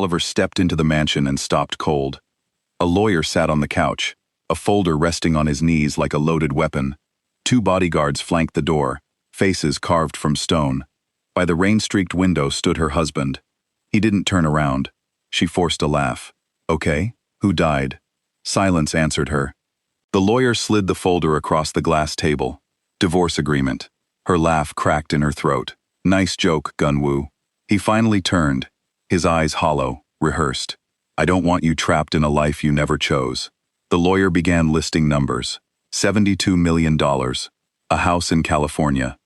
Oliver stepped into the mansion and stopped cold. A lawyer sat on the couch, a folder resting on his knees like a loaded weapon. Two bodyguards flanked the door, faces carved from stone. By the rain-streaked window stood her husband. He didn't turn around. She forced a laugh. "Okay, who died?" Silence answered her. The lawyer slid the folder across the glass table. "Divorce agreement." Her laugh cracked in her throat. "Nice joke, Gunwoo." He finally turned, his eyes hollow, rehearsed. "I don't want you trapped in a life you never chose." The lawyer began listing numbers. $72 million, a house in California,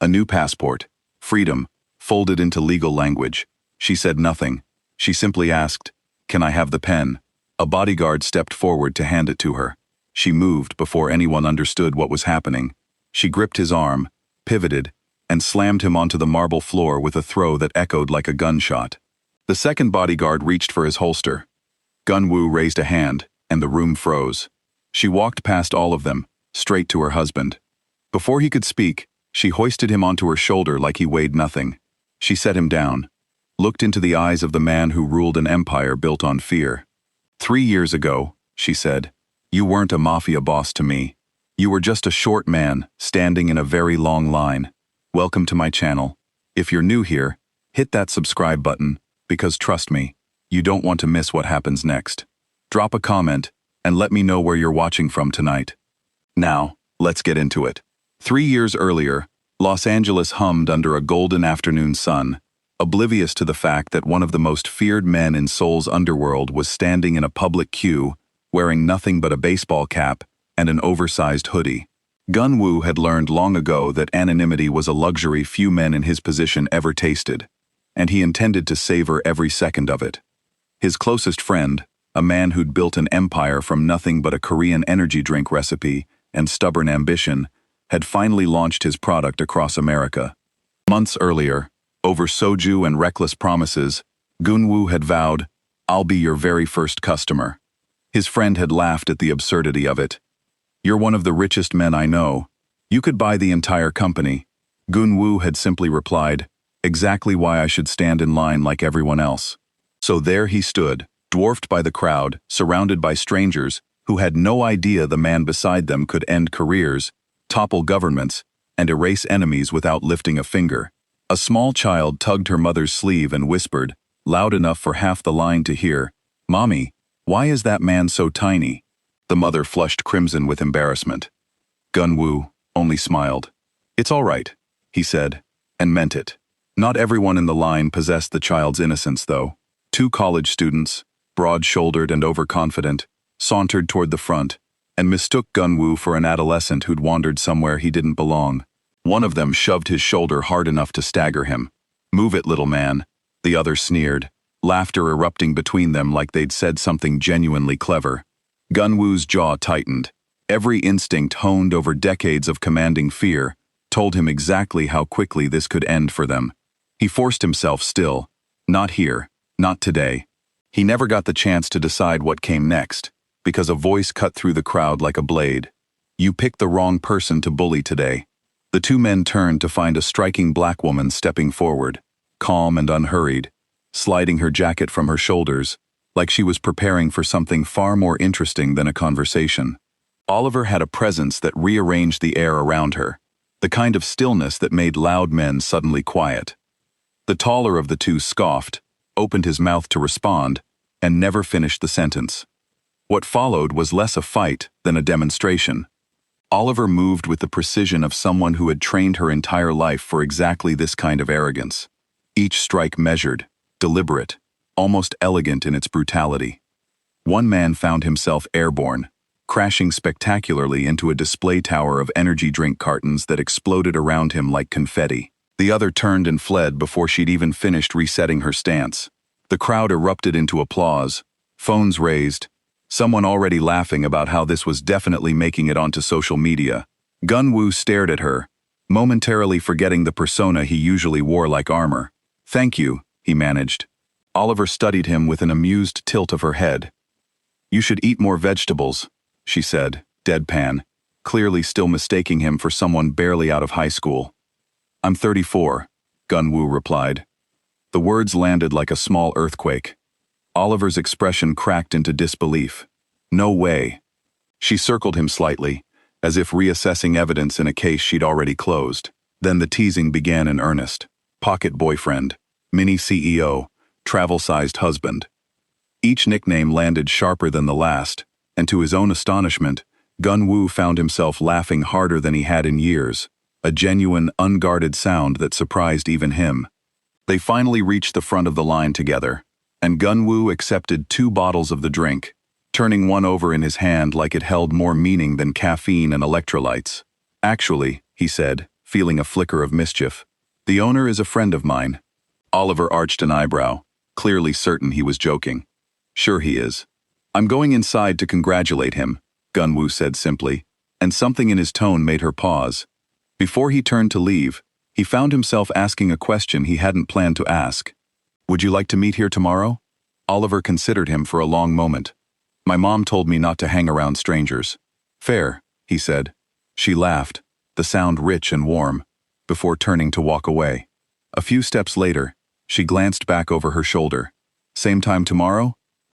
a new passport, freedom, folded into legal language. She said nothing. She simply asked, "Can I have the pen?" A bodyguard stepped forward to hand it to her. She moved before anyone understood what was happening. She gripped his arm, pivoted, and slammed him onto the marble floor with a throw that echoed like a gunshot. The second bodyguard reached for his holster. Gunwoo raised a hand, and the room froze. She walked past all of them, straight to her husband. Before he could speak, she hoisted him onto her shoulder like he weighed nothing. She set him down, looked into the eyes of the man who ruled an empire built on fear. 3 years ago, she said, you weren't a mafia boss to me. You were just a short man, standing in a very long line. Welcome to my channel. If you're new here, hit that subscribe button, because trust me, you don't want to miss what happens next. Drop a comment, and let me know where you're watching from tonight. Now, let's get into it. 3 years earlier, Los Angeles hummed under a golden afternoon sun, oblivious to the fact that one of the most feared men in Seoul's underworld was standing in a public queue, wearing nothing but a baseball cap and an oversized hoodie. Gunwoo had learned long ago that anonymity was a luxury few men in his position ever tasted, and he intended to savor every second of it. His closest friend, a man who'd built an empire from nothing but a Korean energy drink recipe and stubborn ambition, had finally launched his product across America. Months earlier, over soju and reckless promises, Gunwoo had vowed, "I'll be your very first customer." His friend had laughed at the absurdity of it. "You're one of the richest men I know. You could buy the entire company." Gunwoo had simply replied, "Exactly why I should stand in line like everyone else." So there he stood, dwarfed by the crowd, surrounded by strangers who had no idea the man beside them could end careers, topple governments, and erase enemies without lifting a finger. A small child tugged her mother's sleeve and whispered, loud enough for half the line to hear, "Mommy, why is that man so tiny?" The mother flushed crimson with embarrassment. Gunwoo only smiled. "It's all right," he said, and meant it. Not everyone in the line possessed the child's innocence, though. 2 college students, broad-shouldered and overconfident, sauntered toward the front and mistook Gunwoo for an adolescent who'd wandered somewhere he didn't belong. One of them shoved his shoulder hard enough to stagger him. "Move it, little man," the other sneered, laughter erupting between them like they'd said something genuinely clever. Gunwoo's jaw tightened. Every instinct honed over decades of commanding fear told him exactly how quickly this could end for them. He forced himself still. Not here, not today. He never got the chance to decide what came next, because a voice cut through the crowd like a blade. "You picked the wrong person to bully today." The 2 men turned to find a striking black woman stepping forward, calm and unhurried, sliding her jacket from her shoulders, like she was preparing for something far more interesting than a conversation. Oliver had a presence that rearranged the air around her, the kind of stillness that made loud men suddenly quiet. The taller of the 2 scoffed, opened his mouth to respond, and never finished the sentence. What followed was less a fight than a demonstration. Oliver moved with the precision of someone who had trained her entire life for exactly this kind of arrogance. Each strike measured, deliberate, almost elegant in its brutality. One man found himself airborne, crashing spectacularly into a display tower of energy drink cartons that exploded around him like confetti. The other turned and fled before she'd even finished resetting her stance. The crowd erupted into applause, phones raised, someone already laughing about how this was definitely making it onto social media. Gunwoo stared at her, momentarily forgetting the persona he usually wore like armor. "Thank you," he managed. Oliver studied him with an amused tilt of her head. "You should eat more vegetables," she said, deadpan, clearly still mistaking him for someone barely out of high school. "I'm 34, Gunwoo replied. The words landed like a small earthquake. Oliver's expression cracked into disbelief. No way. She circled him slightly, as if reassessing evidence in a case she'd already closed. Then the teasing began in earnest. Pocket boyfriend, mini CEO, travel-sized husband. Each nickname landed sharper than the last, and to his own astonishment, Gun-Woo found himself laughing harder than he had in years, a genuine, unguarded sound that surprised even him. They finally reached the front of the line together, and Gun-Woo accepted 2 bottles of the drink, turning one over in his hand like it held more meaning than caffeine and electrolytes. Actually, he said, feeling a flicker of mischief, the owner is a friend of mine. Oliver arched an eyebrow, clearly certain he was joking. Sure he is. I'm going inside to congratulate him, Gun-Woo said simply, and something in his tone made her pause. Before he turned to leave, he found himself asking a question he hadn't planned to ask. Would you like to meet here tomorrow? Oliver considered him for a long moment. My mom told me not to hang around strangers. Fair, he said. She laughed, the sound rich and warm, before turning to walk away. A few steps later, she glanced back over her shoulder. Same time tomorrow?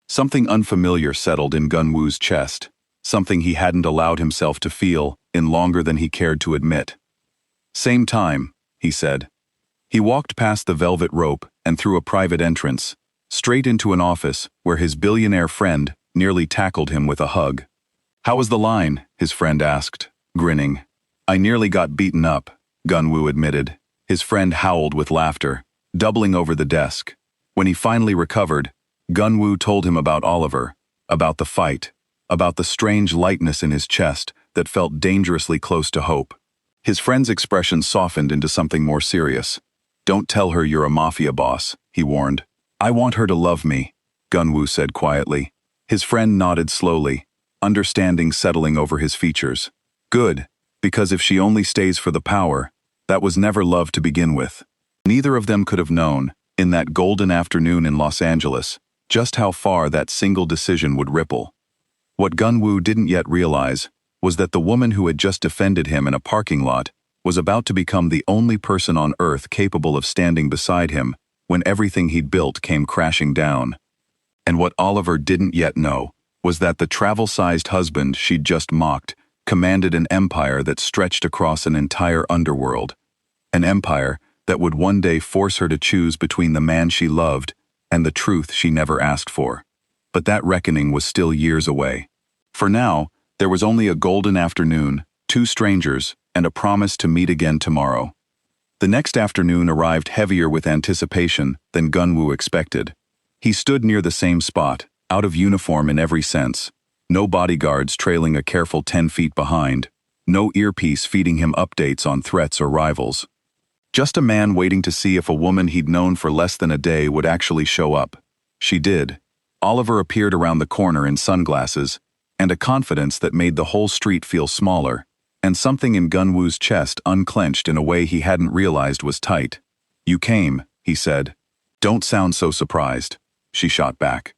Something unfamiliar settled in Gun-Woo's chest, something he hadn't allowed himself to feel in longer than he cared to admit. Same time, he said. He walked past the velvet rope and through a private entrance, straight into an office where his billionaire friend nearly tackled him with a hug. How was the line? His friend asked, grinning. I nearly got beaten up, Gun-Woo admitted. His friend howled with laughter, doubling over the desk. When he finally recovered, Gun-Woo told him about Oliver, about the fight, about the strange lightness in his chest that felt dangerously close to hope. His friend's expression softened into something more serious. Don't tell her you're a mafia boss, he warned. I want her to love me, Gun-Woo said quietly. His friend nodded slowly, understanding settling over his features. Good, because if she only stays for the power, that was never love to begin with. Neither of them could have known, in that golden afternoon in Los Angeles, just how far that single decision would ripple. What Gun-Woo didn't yet realize was that the woman who had just defended him in a parking lot was about to become the only person on Earth capable of standing beside him when everything he'd built came crashing down. And what Oliver didn't yet know was that the travel-sized husband she'd just mocked commanded an empire that stretched across an entire underworld. An empire that would one day force her to choose between the man she loved and the truth she never asked for. But that reckoning was still years away. For now, there was only a golden afternoon, 2 strangers, and a promise to meet again tomorrow. The next afternoon arrived heavier with anticipation than Gun-Woo expected. He stood near the same spot, out of uniform in every sense. No bodyguards trailing a careful 10 feet behind. No earpiece feeding him updates on threats or rivals. Just a man waiting to see if a woman he'd known for less than a day would actually show up. She did. Oliver appeared around the corner in sunglasses, and a confidence that made the whole street feel smaller, and something in Gun-Woo's chest unclenched in a way he hadn't realized was tight. You came, he said. Don't sound so surprised, she shot back.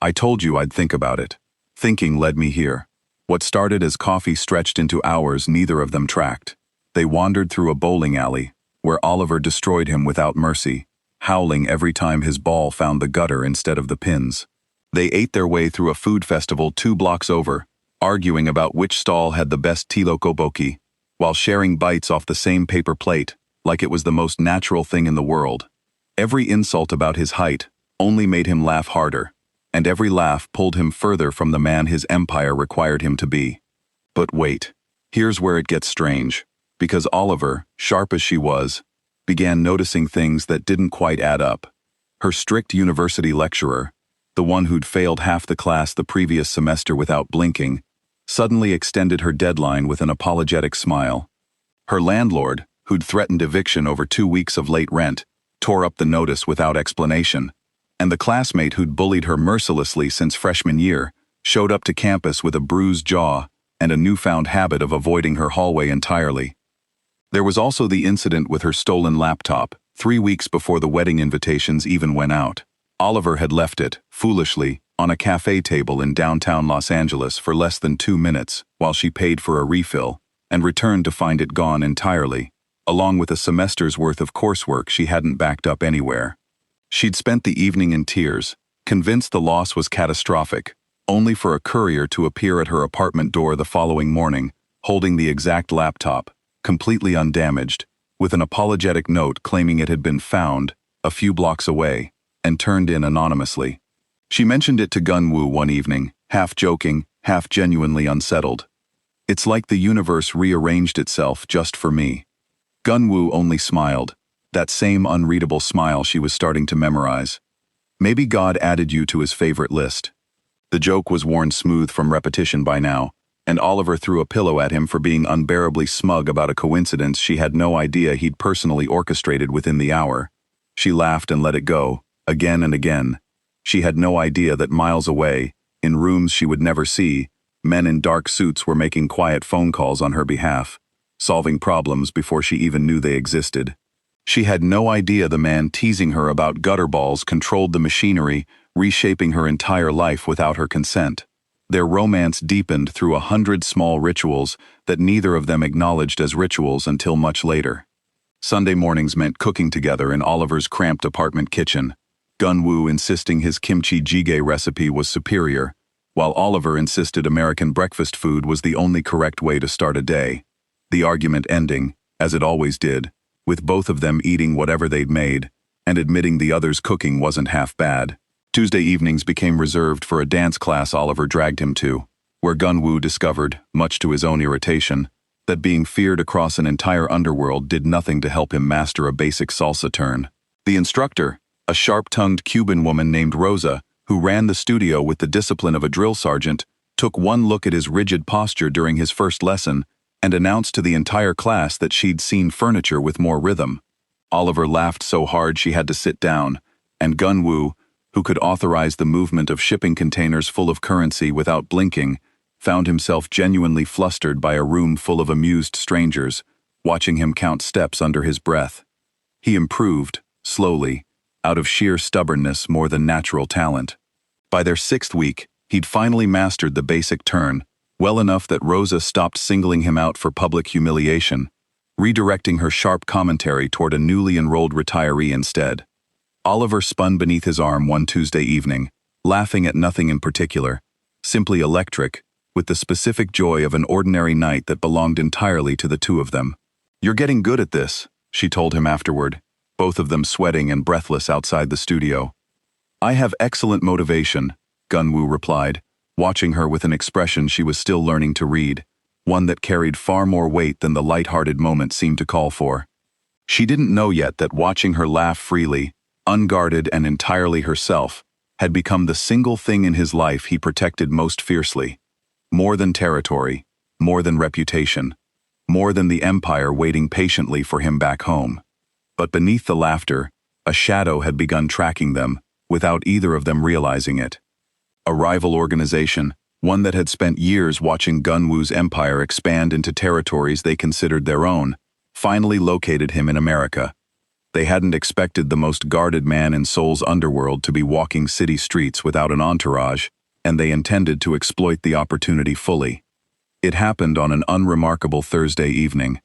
I told you I'd think about it. Thinking led me here. What started as coffee stretched into hours neither of them tracked. They wandered through a bowling alley, where Oliver destroyed him without mercy, howling every time his ball found the gutter instead of the pins. They ate their way through a food festival 2 blocks over, arguing about which stall had the best tteokbokki, while sharing bites off the same paper plate, like it was the most natural thing in the world. Every insult about his height only made him laugh harder, and every laugh pulled him further from the man his empire required him to be. But wait, here's where it gets strange, because Oliver, sharp as she was, began noticing things that didn't quite add up. Her strict university lecturer, the one who'd failed half the class the previous semester without blinking, suddenly extended her deadline with an apologetic smile. Her landlord, who'd threatened eviction over 2 weeks of late rent, tore up the notice without explanation, and the classmate who'd bullied her mercilessly since freshman year showed up to campus with a bruised jaw and a newfound habit of avoiding her hallway entirely. There was also the incident with her stolen laptop, 3 weeks before the wedding invitations even went out. Oliver had left it, foolishly, on a cafe table in downtown Los Angeles for less than 2 minutes while she paid for a refill, and returned to find it gone entirely, along with a semester's worth of coursework she hadn't backed up anywhere. She'd spent the evening in tears, convinced the loss was catastrophic, only for a courier to appear at her apartment door the following morning, holding the exact laptop, completely undamaged, with an apologetic note claiming it had been found, a few blocks away, and turned in anonymously. She mentioned it to Gunwoo one evening, half joking, half genuinely unsettled. "It's like the universe rearranged itself just for me." Gunwoo only smiled, that same unreadable smile she was starting to memorize. "Maybe God added you to his favorite list." The joke was worn smooth from repetition by now, and Oliver threw a pillow at him for being unbearably smug about a coincidence she had no idea he'd personally orchestrated within the hour. She laughed and let it go, again and again. She had no idea that miles away, in rooms she would never see, men in dark suits were making quiet phone calls on her behalf, solving problems before she even knew they existed. She had no idea the man teasing her about gutter balls controlled the machinery, reshaping her entire life without her consent. Their romance deepened through 100 small rituals that neither of them acknowledged as rituals until much later. Sunday mornings meant cooking together in Oliver's cramped apartment kitchen, Gunwoo insisting his kimchi jjigae recipe was superior, while Oliver insisted American breakfast food was the only correct way to start a day. The argument ending, as it always did, with both of them eating whatever they'd made, and admitting the other's cooking wasn't half bad. Tuesday evenings became reserved for a dance class Oliver dragged him to, where Gunwoo discovered, much to his own irritation, that being feared across an entire underworld did nothing to help him master a basic salsa turn. The instructor, a sharp-tongued Cuban woman named Rosa, who ran the studio with the discipline of a drill sergeant, took one look at his rigid posture during his first lesson and announced to the entire class that she'd seen furniture with more rhythm. Oliver laughed so hard she had to sit down, and Gunwoo, who could authorize the movement of shipping containers full of currency without blinking, found himself genuinely flustered by a room full of amused strangers, watching him count steps under his breath. He improved, slowly, out of sheer stubbornness more than natural talent. By their 6th week, he'd finally mastered the basic turn, well enough that Rosa stopped singling him out for public humiliation, redirecting her sharp commentary toward a newly enrolled retiree instead. Oliver spun beneath his arm one Tuesday evening, laughing at nothing in particular, simply electric, with the specific joy of an ordinary night that belonged entirely to the two of them. "You're getting good at this," she told him afterward, both of them sweating and breathless outside the studio. "I have excellent motivation," Gunwoo replied, watching her with an expression she was still learning to read, one that carried far more weight than the light-hearted moment seemed to call for. She didn't know yet that watching her laugh freely, unguarded and entirely herself, had become the single thing in his life he protected most fiercely. More than territory, more than reputation, more than the empire waiting patiently for him back home. But beneath the laughter, a shadow had begun tracking them, without either of them realizing it. A rival organization, one that had spent years watching Gunwoo's empire expand into territories they considered their own, finally located him in America. They hadn't expected the most guarded man in Seoul's underworld to be walking city streets without an entourage, and they intended to exploit the opportunity fully. It happened on an unremarkable Thursday evening.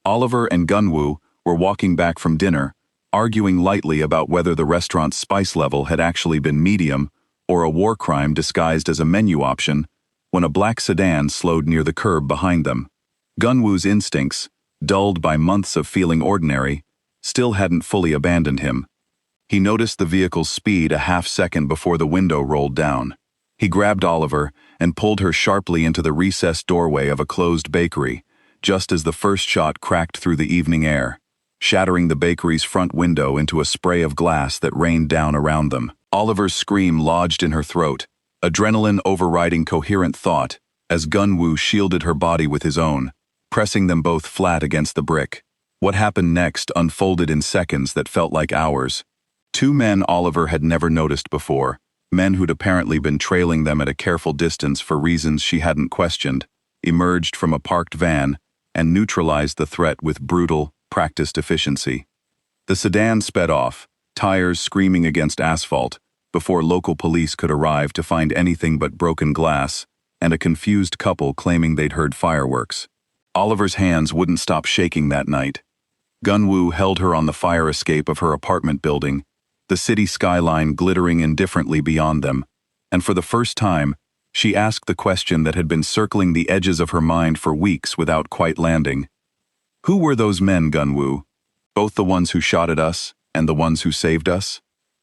Oliver and Gunwoo were walking back from dinner, arguing lightly about whether the restaurant's spice level had actually been medium or a war crime disguised as a menu option, when a black sedan slowed near the curb behind them. Gunwoo's instincts, dulled by months of feeling ordinary, still hadn't fully abandoned him. He noticed the vehicle's speed a half-second before the window rolled down. He grabbed Oliver and pulled her sharply into the recessed doorway of a closed bakery, just as the first shot cracked through the evening air, shattering the bakery's front window into a spray of glass that rained down around them. Oliver's scream lodged in her throat, adrenaline overriding coherent thought, as Gunwoo shielded her body with his own, pressing them both flat against the brick. What happened next unfolded in seconds that felt like hours. Two men Oliver had never noticed before, men who'd apparently been trailing them at a careful distance for reasons she hadn't questioned, emerged from a parked van and neutralized the threat with brutal, practiced efficiency. The sedan sped off, tires screaming against asphalt, before local police could arrive to find anything but broken glass and a confused couple claiming they'd heard fireworks. Oliver's hands wouldn't stop shaking that night. Gunwoo held her on the fire escape of her apartment building, the city skyline glittering indifferently beyond them, and for the first time, she asked the question that had been circling the edges of her mind for weeks without quite landing. Who were those men, Gunwoo? Both the ones who shot at us and the ones who saved us?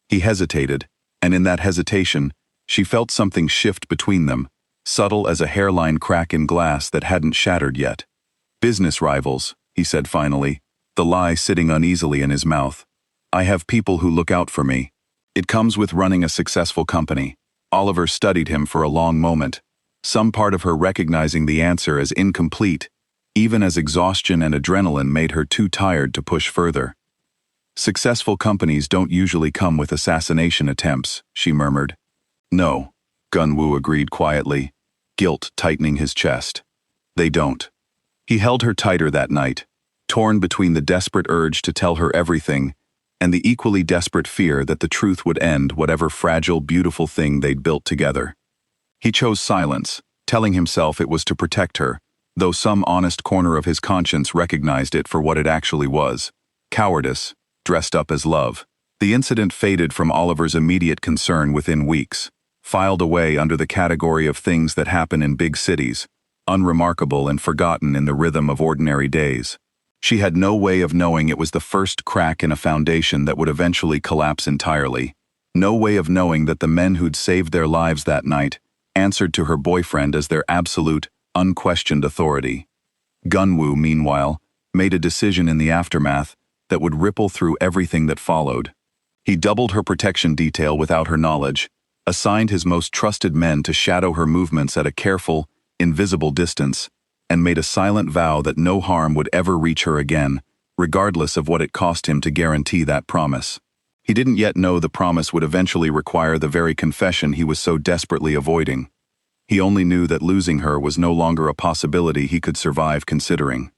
He hesitated, and in that hesitation, she felt something shift between them, subtle as a hairline crack in glass that hadn't shattered yet. Business rivals, he said finally, the lie sitting uneasily in his mouth. I have people who look out for me. It comes with running a successful company. Oliver studied him for a long moment, some part of her recognizing the answer as incomplete, even as exhaustion and adrenaline made her too tired to push further. Successful companies don't usually come with assassination attempts, she murmured. No, Gunwoo agreed quietly, guilt tightening his chest. They don't. He held her tighter that night, torn between the desperate urge to tell her everything and the equally desperate fear that the truth would end whatever fragile, beautiful thing they'd built together. He chose silence, telling himself it was to protect her, though some honest corner of his conscience recognized it for what it actually was: cowardice, dressed up as love. The incident faded from Oliver's immediate concern within weeks, filed away under the category of things that happen in big cities, unremarkable and forgotten in the rhythm of ordinary days. She had no way of knowing it was the first crack in a foundation that would eventually collapse entirely. No way of knowing that the men who'd saved their lives that night answered to her boyfriend as their absolute, unquestioned authority. Gunwoo, meanwhile, made a decision in the aftermath that would ripple through everything that followed. He doubled her protection detail without her knowledge, assigned his most trusted men to shadow her movements at a careful, invisible distance, and made a silent vow that no harm would ever reach her again, regardless of what it cost him to guarantee that promise. He didn't yet know the promise would eventually require the very confession he was so desperately avoiding. He only knew that losing her was no longer a possibility he could survive considering.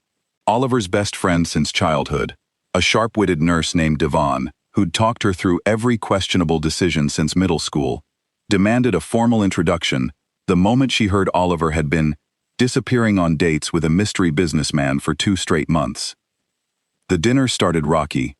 Oliver's best friend since childhood, a sharp-witted nurse named Devon, who'd talked her through every questionable decision since middle school, demanded a formal introduction the moment she heard Oliver had been disappearing on dates with a mystery businessman for 2 straight months. The dinner started rocky.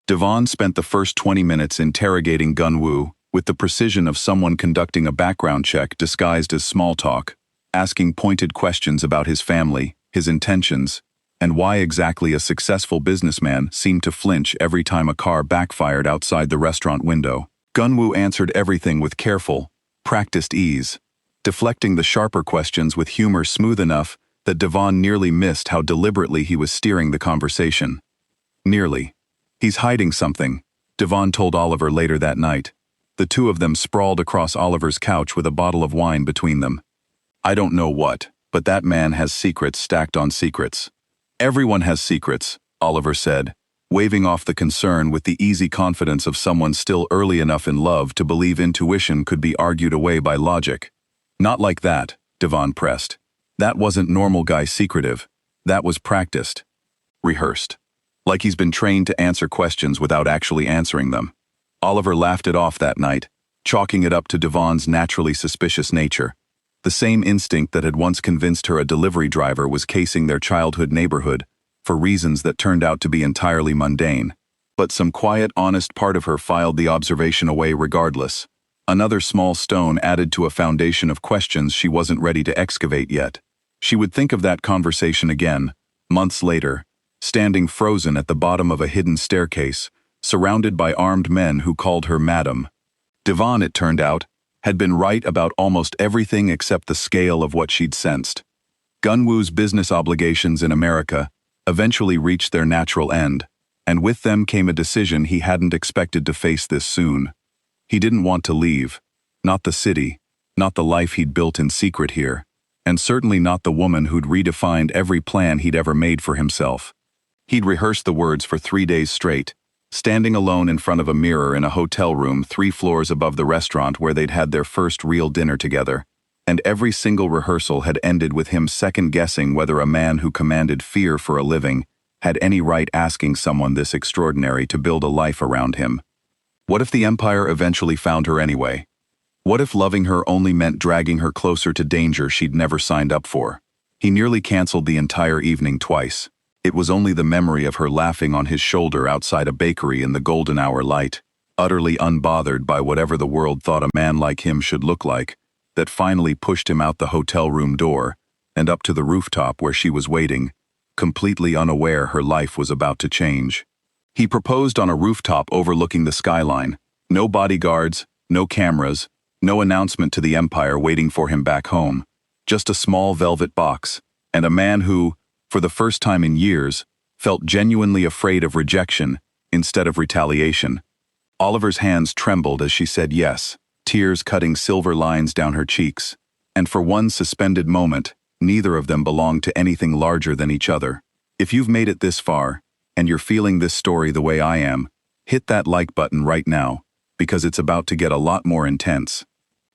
Devon spent the first 20 minutes interrogating Gunwoo with the precision of someone conducting a background check disguised as small talk, asking pointed questions about his family, his intentions, and why exactly a successful businessman seemed to flinch every time a car backfired outside the restaurant window. Gunwoo answered everything with careful, practiced ease, deflecting the sharper questions with humor smooth enough that Devon nearly missed how deliberately he was steering the conversation. Nearly. He's hiding something, Devon told Oliver later that night. The two of them sprawled across Oliver's couch with a bottle of wine between them. I don't know what, but that man has secrets stacked on secrets. Everyone has secrets, Oliver said, waving off the concern with the easy confidence of someone still early enough in love to believe intuition could be argued away by logic. Not like that, Devon pressed. That wasn't normal guy secretive. That was practiced. Rehearsed. Like he's been trained to answer questions without actually answering them. Oliver laughed it off that night, chalking it up to Devon's naturally suspicious nature. The same instinct that had once convinced her a delivery driver was casing their childhood neighborhood, for reasons that turned out to be entirely mundane. But some quiet, honest part of her filed the observation away regardless. Another small stone added to a foundation of questions she wasn't ready to excavate yet. She would think of that conversation again, months later, standing frozen at the bottom of a hidden staircase, surrounded by armed men who called her Madam. Devon, it turned out, had been right about almost everything except the scale of what she'd sensed. Gunwoo's business obligations in America eventually reached their natural end, and with them came a decision he hadn't expected to face this soon. He didn't want to leave, not the city, not the life he'd built in secret here, and certainly not the woman who'd redefined every plan he'd ever made for himself. He'd rehearsed the words for 3 days straight, standing alone in front of a mirror in a hotel room 3 floors above the restaurant where they'd had their first real dinner together, and every single rehearsal had ended with him second-guessing whether a man who commanded fear for a living had any right asking someone this extraordinary to build a life around him. What if the Empire eventually found her anyway? What if loving her only meant dragging her closer to danger she'd never signed up for? He nearly canceled the entire evening twice. It was only the memory of her laughing on his shoulder outside a bakery in the golden hour light, utterly unbothered by whatever the world thought a man like him should look like, that finally pushed him out the hotel room door and up to the rooftop where she was waiting, completely unaware her life was about to change. He proposed on a rooftop overlooking the skyline. No bodyguards, no cameras, no announcement to the Empire waiting for him back home. Just a small velvet box, and a man who, for the first time in years, felt genuinely afraid of rejection instead of retaliation. Oliver's hands trembled as she said yes, tears cutting silver lines down her cheeks. And for one suspended moment, neither of them belonged to anything larger than each other. If you've made it this far, and you're feeling this story the way I am, hit that like button right now, because it's about to get a lot more intense.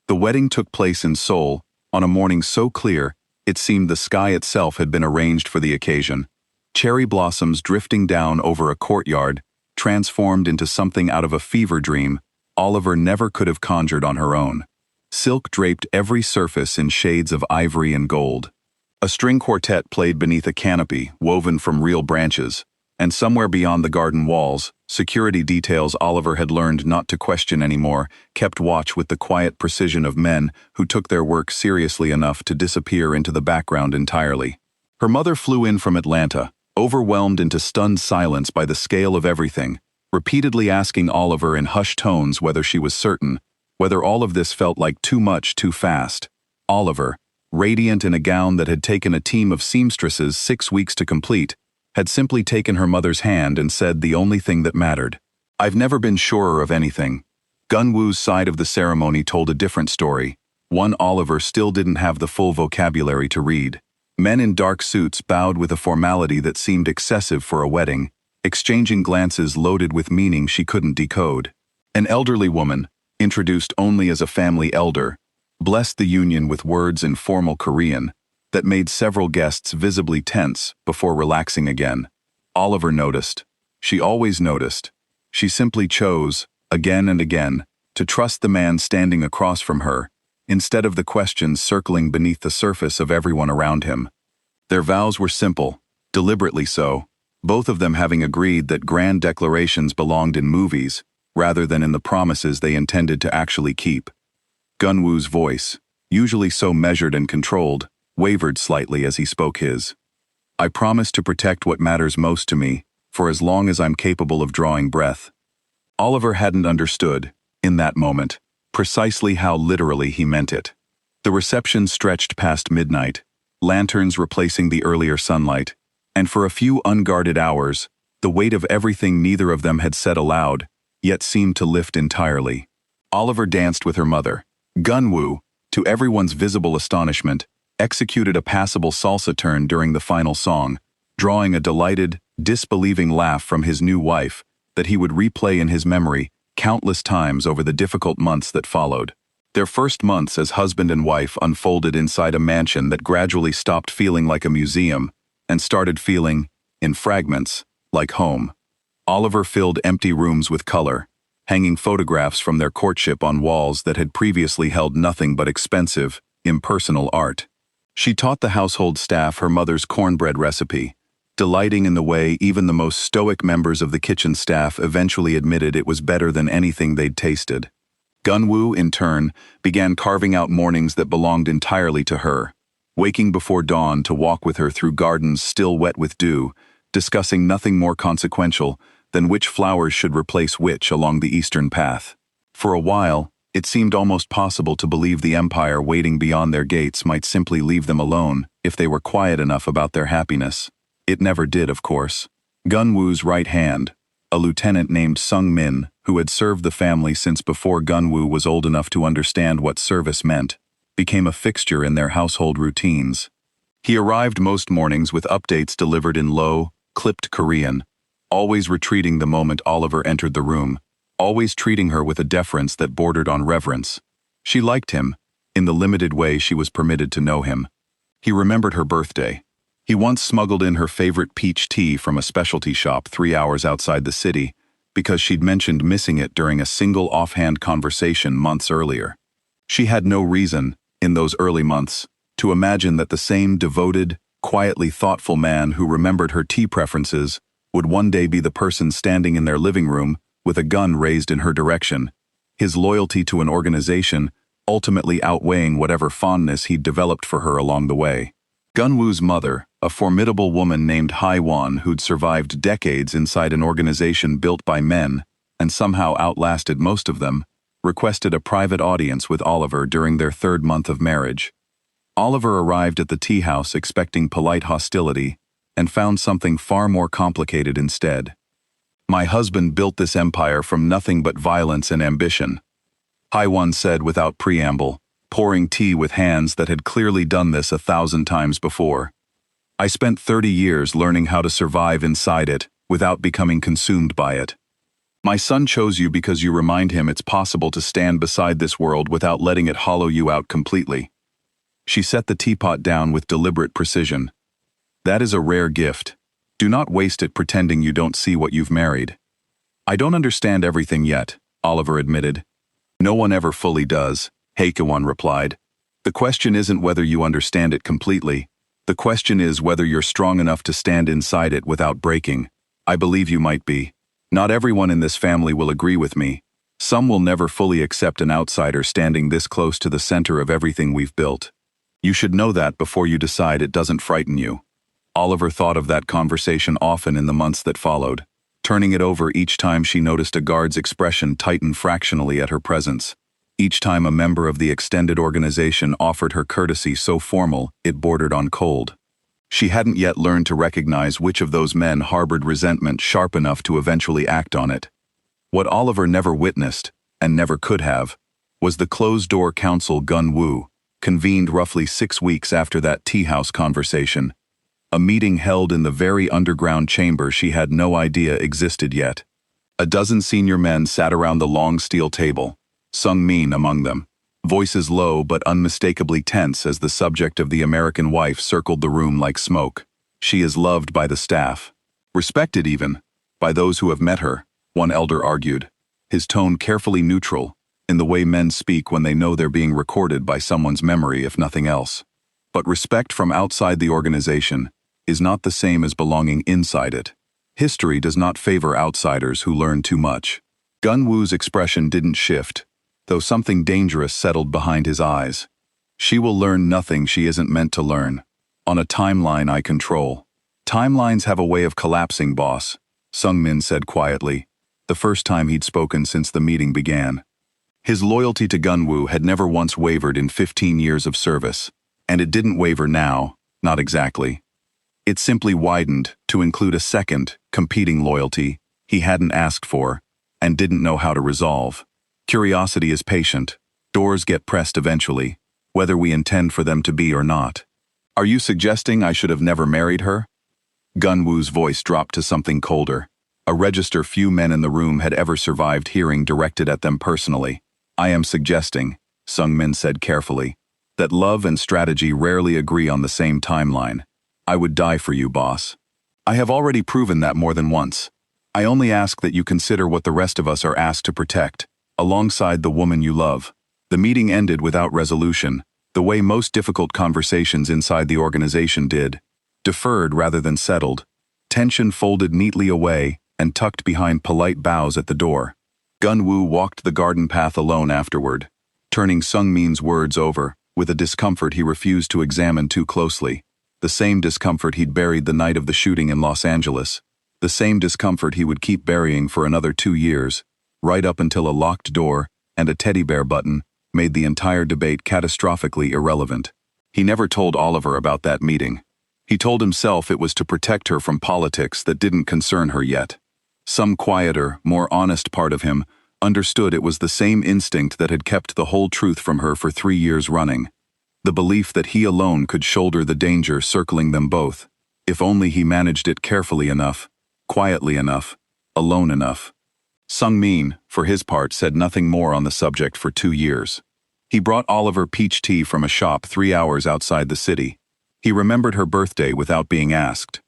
The wedding took place in Seoul, on a morning so clear, it seemed the sky itself had been arranged for the occasion. Cherry blossoms drifting down over a courtyard, transformed into something out of a fever dream Oliver never could have conjured on her own. Silk draped every surface in shades of ivory and gold. A string quartet played beneath a canopy woven from real branches, and somewhere beyond the garden walls, security details Oliver had learned not to question anymore kept watch with the quiet precision of men who took their work seriously enough to disappear into the background entirely. Her mother flew in from Atlanta, overwhelmed into stunned silence by the scale of everything, repeatedly asking Oliver in hushed tones whether she was certain, whether all of this felt like too much too fast. Oliver, radiant in a gown that had taken a team of seamstresses 6 weeks to complete, had simply taken her mother's hand and said the only thing that mattered. I've never been surer of anything. Gunwoo's side of the ceremony told a different story, one Oliver still didn't have the full vocabulary to read. Men in dark suits bowed with a formality that seemed excessive for a wedding, exchanging glances loaded with meaning she couldn't decode. An elderly woman, introduced only as a family elder, blessed the union with words in formal Korean that made several guests visibly tense before relaxing again. Oliver noticed. She always noticed. She simply chose, again and again, to trust the man standing across from her, instead of the questions circling beneath the surface of everyone around him. Their vows were simple, deliberately so, both of them having agreed that grand declarations belonged in movies, rather than in the promises they intended to actually keep. Gunwoo's voice, usually so measured and controlled, wavered slightly as he spoke his. I promise to protect what matters most to me, for as long as I'm capable of drawing breath. Oliver hadn't understood, in that moment, precisely how literally he meant it. The reception stretched past midnight, lanterns replacing the earlier sunlight, and for a few unguarded hours, the weight of everything neither of them had said aloud, yet seemed to lift entirely. Oliver danced with her mother. Gunwoo, to everyone's visible astonishment, executed a passable salsa turn during the final song, drawing a delighted, disbelieving laugh from his new wife that he would replay in his memory countless times over the difficult months that followed. Their first months as husband and wife unfolded inside a mansion that gradually stopped feeling like a museum and started feeling, in fragments, like home. Oliver filled empty rooms with color, hanging photographs from their courtship on walls that had previously held nothing but expensive, impersonal art. She taught the household staff her mother's cornbread recipe, delighting in the way even the most stoic members of the kitchen staff eventually admitted it was better than anything they'd tasted. Gunwoo, in turn, began carving out mornings that belonged entirely to her, waking before dawn to walk with her through gardens still wet with dew, discussing nothing more consequential than which flowers should replace which along the eastern path. For a while, it seemed almost possible to believe the Empire waiting beyond their gates might simply leave them alone if they were quiet enough about their happiness. It never did, of course. Gunwoo's right hand, a lieutenant named Sung Min, who had served the family since before Gunwoo was old enough to understand what service meant, became a fixture in their household routines. He arrived most mornings with updates delivered in low, clipped Korean, always retreating the moment Oliver entered the room, always treating her with a deference that bordered on reverence. She liked him, in the limited way she was permitted to know him. He remembered her birthday. He once smuggled in her favorite peach tea from a specialty shop 3 hours outside the city, because she'd mentioned missing it during a single offhand conversation months earlier. She had no reason, in those early months, to imagine that the same devoted, quietly thoughtful man who remembered her tea preferences would one day be the person standing in their living room with a gun raised in her direction, his loyalty to an organization ultimately outweighing whatever fondness he'd developed for her along the way. Gunwoo's mother, a formidable woman named Haiwan who'd survived decades inside an organization built by men and somehow outlasted most of them, requested a private audience with Oliver during their 3rd month of marriage. Oliver arrived at the tea house expecting polite hostility and found something far more complicated instead. "My husband built this empire from nothing but violence and ambition," Haiwan said without preamble, pouring tea with hands that had clearly done this 1,000 times before. "I spent 30 years learning how to survive inside it without becoming consumed by it. My son chose you because you remind him it's possible to stand beside this world without letting it hollow you out completely." She set the teapot down with deliberate precision. "That is a rare gift. Do not waste it pretending you don't see what you've married." "I don't understand everything yet," Oliver admitted. "No one ever fully does," Haiwan replied. "The question isn't whether you understand it completely. The question is whether you're strong enough to stand inside it without breaking. I believe you might be. Not everyone in this family will agree with me. Some will never fully accept an outsider standing this close to the center of everything we've built. You should know that before you decide it doesn't frighten you." Oliver thought of that conversation often in the months that followed, turning it over each time she noticed a guard's expression tighten fractionally at her presence. Each time a member of the extended organization offered her courtesy so formal it bordered on cold. She hadn't yet learned to recognize which of those men harbored resentment sharp enough to eventually act on it. What Oliver never witnessed, and never could have, was the closed-door council Gunwoo, convened roughly 6 weeks after that tea house conversation. A meeting held in the very underground chamber she had no idea existed yet. A dozen senior men sat around the long steel table, Sung-min among them, voices low but unmistakably tense as the subject of the American wife circled the room like smoke. "She is loved by the staff. Respected even, by those who have met her," one elder argued, his tone carefully neutral, in the way men speak when they know they're being recorded by someone's memory if nothing else. But respect from outside the organization is not the same as belonging inside it. History does not favor outsiders who learn too much. Gunwoo's expression didn't shift, though something dangerous settled behind his eyes. "She will learn nothing she isn't meant to learn. On a timeline I control." "Timelines have a way of collapsing, boss," Sung-min said quietly, the first time he'd spoken since the meeting began. His loyalty to Gunwoo had never once wavered in 15 years of service, and it didn't waver now, not exactly. It simply widened to include a second, competing loyalty he hadn't asked for and didn't know how to resolve. Curiosity is patient. Doors get pressed eventually, whether we intend for them to be or not. "Are you suggesting I should have never married her?" Gunwoo's voice dropped to something colder, a register few men in the room had ever survived hearing directed at them personally. "I am suggesting," Sung-min said carefully, "that love and strategy rarely agree on the same timeline. I would die for you, boss. I have already proven that more than once. I only ask that you consider what the rest of us are asked to protect, alongside the woman you love." The meeting ended without resolution, the way most difficult conversations inside the organization did, deferred rather than settled, tension folded neatly away and tucked behind polite bows at the door. Gunwoo walked the garden path alone afterward, turning Sung-min's words over, with a discomfort he refused to examine too closely. The same discomfort he'd buried the night of the shooting in Los Angeles. The same discomfort he would keep burying for another 2 years, right up until a locked door and a teddy bear button made the entire debate catastrophically irrelevant. He never told Oliver about that meeting. He told himself it was to protect her from politics that didn't concern her yet. Some quieter, more honest part of him understood it was the same instinct that had kept the whole truth from her for 3 years running. The belief that he alone could shoulder the danger circling them both, if only he managed it carefully enough, quietly enough, alone enough. Sung-min, for his part, said nothing more on the subject for 2 years. He brought Oliver peach tea from a shop 3 hours outside the city. He remembered her birthday without being asked.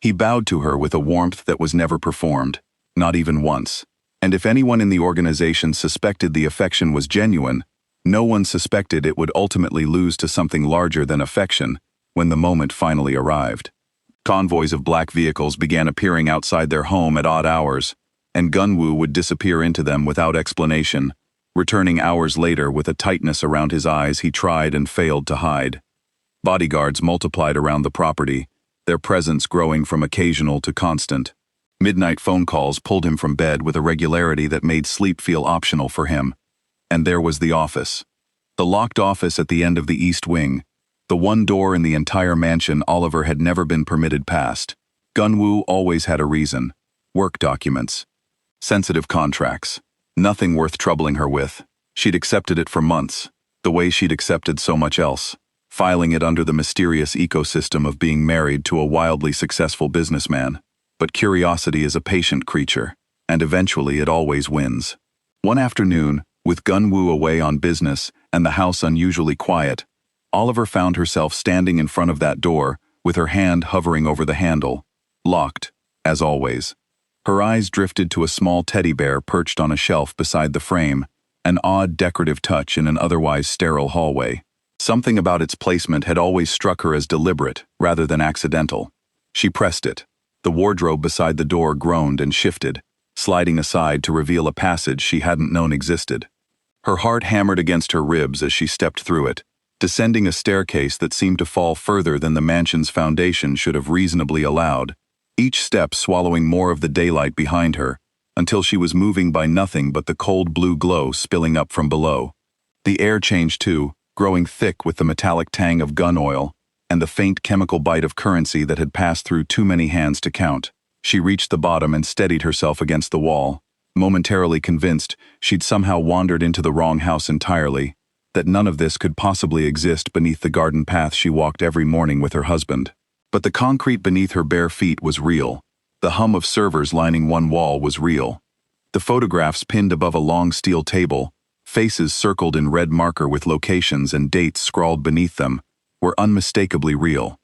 He bowed to her with a warmth that was never performed, not even once. And if anyone in the organization suspected the affection was genuine, no one suspected it would ultimately lose to something larger than affection when the moment finally arrived. Convoys of black vehicles began appearing outside their home at odd hours, and Gunwoo would disappear into them without explanation, returning hours later with a tightness around his eyes he tried and failed to hide. Bodyguards multiplied around the property, their presence growing from occasional to constant. Midnight phone calls pulled him from bed with a regularity that made sleep feel optional for him. And there was the office. The locked office at the end of the east wing, the one door in the entire mansion Oliver had never been permitted past. Gunwoo always had a reason. Work documents. Sensitive contracts. Nothing worth troubling her with. She'd accepted it for months, the way she'd accepted so much else, filing it under the mysterious ecosystem of being married to a wildly successful businessman. But curiosity is a patient creature, and eventually it always wins. One afternoon, with Gunwoo away on business and the house unusually quiet, Oliver found herself standing in front of that door, with her hand hovering over the handle, locked, as always. Her eyes drifted to a small teddy bear perched on a shelf beside the frame, an odd decorative touch in an otherwise sterile hallway. Something about its placement had always struck her as deliberate, rather than accidental. She pressed it. The wardrobe beside the door groaned and shifted, sliding aside to reveal a passage she hadn't known existed. Her heart hammered against her ribs as she stepped through it, descending a staircase that seemed to fall further than the mansion's foundation should have reasonably allowed, each step swallowing more of the daylight behind her, until she was moving by nothing but the cold blue glow spilling up from below. The air changed too, growing thick with the metallic tang of gun oil, and the faint chemical bite of currency that had passed through too many hands to count. She reached the bottom and steadied herself against the wall, momentarily convinced she'd somehow wandered into the wrong house entirely, that none of this could possibly exist beneath the garden path she walked every morning with her husband. But the concrete beneath her bare feet was real. The hum of servers lining one wall was real. The photographs pinned above a long steel table, faces circled in red marker with locations and dates scrawled beneath them, were unmistakably real.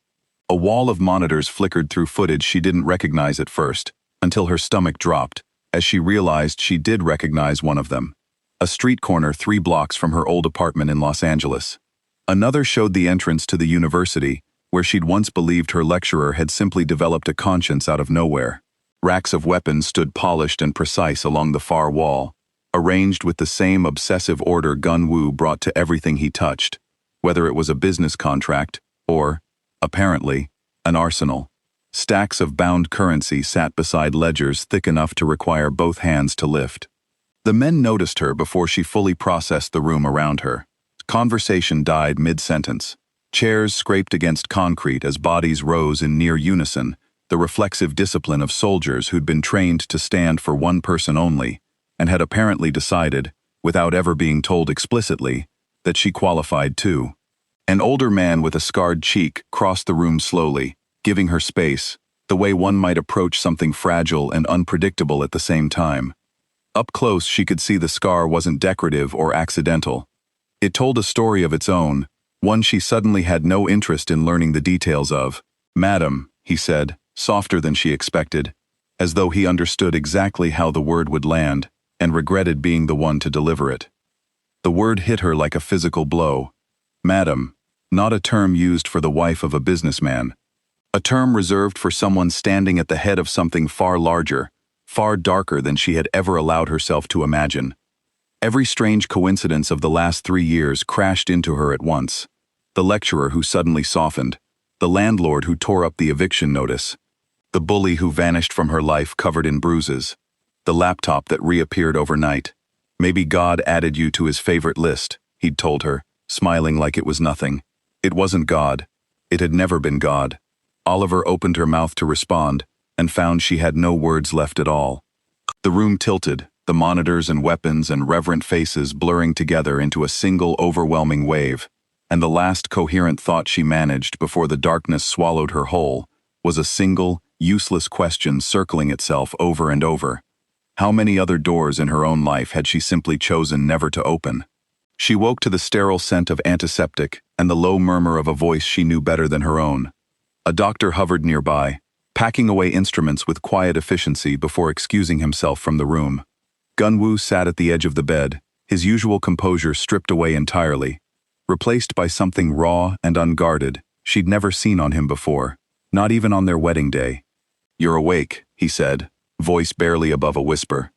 A wall of monitors flickered through footage she didn't recognize at first, until her stomach dropped, as she realized she did recognize one of them. A street corner 3 blocks from her old apartment in Los Angeles. Another showed the entrance to the university, where she'd once believed her lecturer had simply developed a conscience out of nowhere. Racks of weapons stood polished and precise along the far wall, arranged with the same obsessive order Gunwoo brought to everything he touched, whether it was a business contract or, apparently, an arsenal. Stacks of bound currency sat beside ledgers thick enough to require both hands to lift. The men noticed her before she fully processed the room around her. Conversation died mid-sentence. Chairs scraped against concrete as bodies rose in near unison, the reflexive discipline of soldiers who'd been trained to stand for one person only, and had apparently decided, without ever being told explicitly, that she qualified too. An older man with a scarred cheek crossed the room slowly, giving her space, the way one might approach something fragile and unpredictable at the same time. Up close she could see the scar wasn't decorative or accidental. It told a story of its own, one she suddenly had no interest in learning the details of. "Madam," he said, softer than she expected, as though he understood exactly how the word would land, and regretted being the one to deliver it. The word hit her like a physical blow. Madam, not a term used for the wife of a businessman. A term reserved for someone standing at the head of something far larger, far darker than she had ever allowed herself to imagine. Every strange coincidence of the last 3 years crashed into her at once. The lecturer who suddenly softened, the landlord who tore up the eviction notice, the bully who vanished from her life covered in bruises, the laptop that reappeared overnight. Maybe God added you to his favorite list, he'd told her, smiling like it was nothing. It wasn't God. It had never been God. Oliver opened her mouth to respond, and found she had no words left at all. The room tilted, the monitors and weapons and reverent faces blurring together into a single overwhelming wave, and the last coherent thought she managed before the darkness swallowed her whole was a single, useless question circling itself over and over. How many other doors in her own life had she simply chosen never to open? She woke to the sterile scent of antiseptic and the low murmur of a voice she knew better than her own. A doctor hovered nearby, packing away instruments with quiet efficiency before excusing himself from the room. Gunwoo sat at the edge of the bed, his usual composure stripped away entirely, replaced by something raw and unguarded she'd never seen on him before, not even on their wedding day. "You're awake," he said, voice barely above a whisper.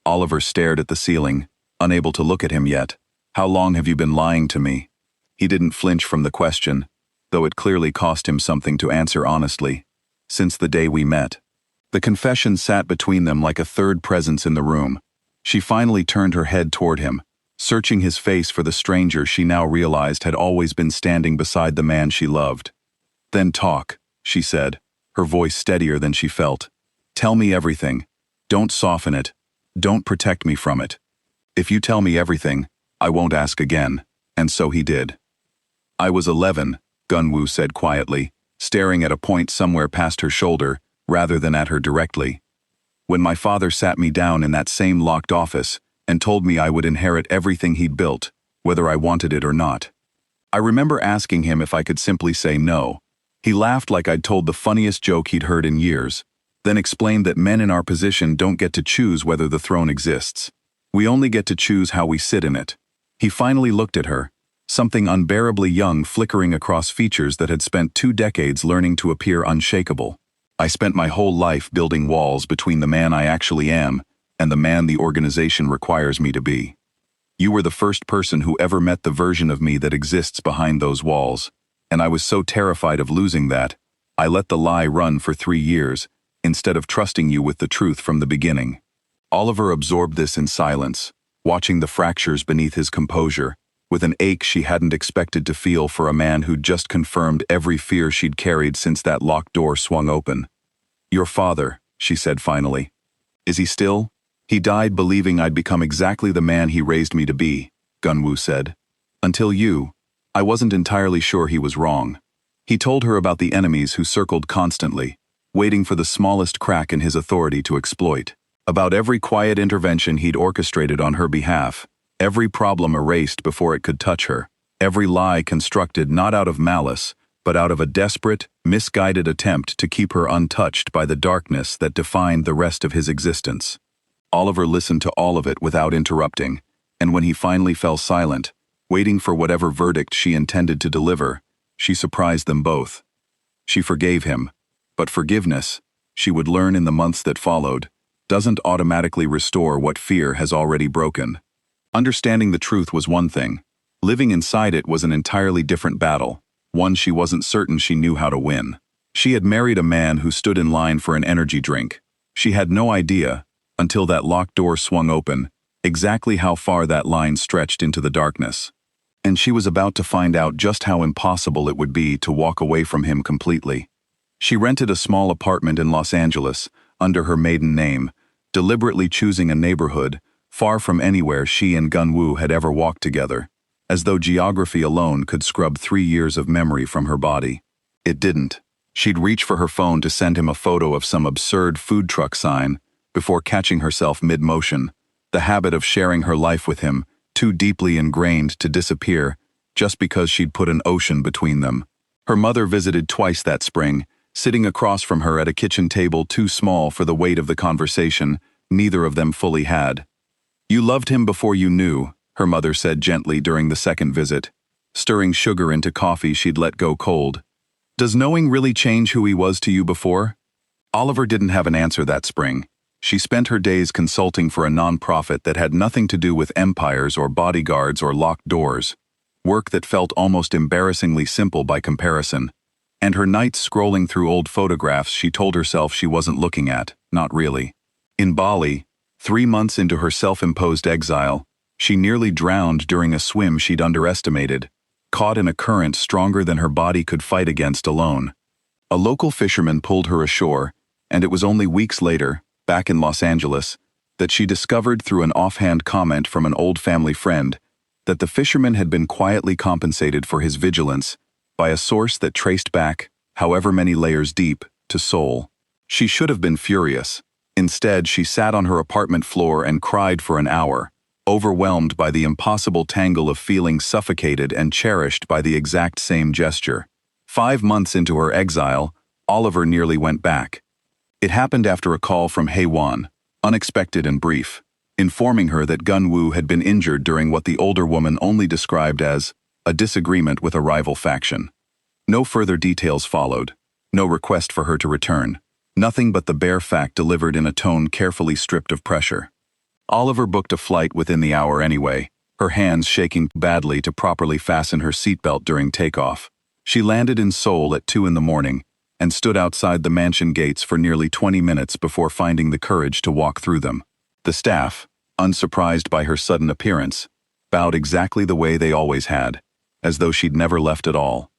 Oliver stared at the ceiling, unable to look at him yet. "How long have you been lying to me?" He didn't flinch from the question, though it clearly cost him something to answer honestly. "Since the day we met." The confession sat between them like a third presence in the room. She finally turned her head toward him, searching his face for the stranger she now realized had always been standing beside the man she loved. "Then talk," she said, her voice steadier than she felt. "Tell me everything. Don't soften it. Don't protect me from it. If you tell me everything, I won't ask again." And so he did. "I was 11, Gunwoo said quietly, staring at a point somewhere past her shoulder, rather than at her directly. "When my father sat me down in that same locked office and told me I would inherit everything he'd built, whether I wanted it or not. I remember asking him if I could simply say no. He laughed like I'd told the funniest joke he'd heard in years, then explained that men in our position don't get to choose whether the throne exists. We only get to choose how we sit in it." He finally looked at her, something unbearably young flickering across features that had spent 2 decades learning to appear unshakable. "I spent my whole life building walls between the man I actually am and the man the organization requires me to be. You were the first person who ever met the version of me that exists behind those walls, and I was so terrified of losing that, I let the lie run for 3 years, instead of trusting you with the truth from the beginning." Oliver absorbed this in silence, watching the fractures beneath his composure, with an ache she hadn't expected to feel for a man who'd just confirmed every fear she'd carried since that locked door swung open. "Your father," she said finally. "Is he still?" "He died believing I'd become exactly the man he raised me to be," Gunwoo said. "Until you, I wasn't entirely sure he was wrong." He told her about the enemies who circled constantly, waiting for the smallest crack in his authority to exploit. About every quiet intervention he'd orchestrated on her behalf, every problem erased before it could touch her, every lie constructed not out of malice, but out of a desperate, misguided attempt to keep her untouched by the darkness that defined the rest of his existence. Oliver listened to all of it without interrupting, and when he finally fell silent, waiting for whatever verdict she intended to deliver, she surprised them both. She forgave him, but forgiveness, she would learn in the months that followed, doesn't automatically restore what fear has already broken. Understanding the truth was one thing. Living inside it was an entirely different battle, one she wasn't certain she knew how to win. She had married a man who stood in line for an energy drink. She had no idea, until that locked door swung open, exactly how far that line stretched into the darkness. And she was about to find out just how impossible it would be to walk away from him completely. She rented a small apartment in Los Angeles, under her maiden name, deliberately choosing a neighborhood far from anywhere she and Gunwoo had ever walked together, as though geography alone could scrub 3 years of memory from her body. It didn't. She'd reach for her phone to send him a photo of some absurd food truck sign before catching herself mid-motion, the habit of sharing her life with him, too deeply ingrained to disappear, just because she'd put an ocean between them. Her mother visited twice that spring, sitting across from her at a kitchen table too small for the weight of the conversation neither of them fully had. "You loved him before you knew," her mother said gently during the second visit, stirring sugar into coffee she'd let go cold. "Does knowing really change who he was to you before?" Oliver didn't have an answer that spring. She spent her days consulting for a nonprofit that had nothing to do with empires or bodyguards or locked doors, work that felt almost embarrassingly simple by comparison. And her nights scrolling through old photographs she told herself she wasn't looking at, not really. In Bali, 3 months into her self-imposed exile, she nearly drowned during a swim she'd underestimated, caught in a current stronger than her body could fight against alone. A local fisherman pulled her ashore, and it was only weeks later, back in Los Angeles, that she discovered through an offhand comment from an old family friend that the fisherman had been quietly compensated for his vigilance by a source that traced back, however many layers deep, to Seoul. She should have been furious. Instead, she sat on her apartment floor and cried for an hour, overwhelmed by the impossible tangle of feeling suffocated and cherished by the exact same gesture. 5 months into her exile, Oliver nearly went back. It happened after a call from Haewon, unexpected and brief, informing her that Gunwoo had been injured during what the older woman only described as a disagreement with a rival faction. No further details followed, no request for her to return, Nothing but the bare fact delivered in a tone carefully stripped of pressure. Oliver booked a flight within the hour anyway, her hands shaking badly to properly fasten her seatbelt during takeoff. She landed in Seoul at 2 in the morning and stood outside the mansion gates for nearly 20 minutes before finding the courage to walk through them. The staff, unsurprised by her sudden appearance, bowed exactly the way they always had, as though she'd never left at all.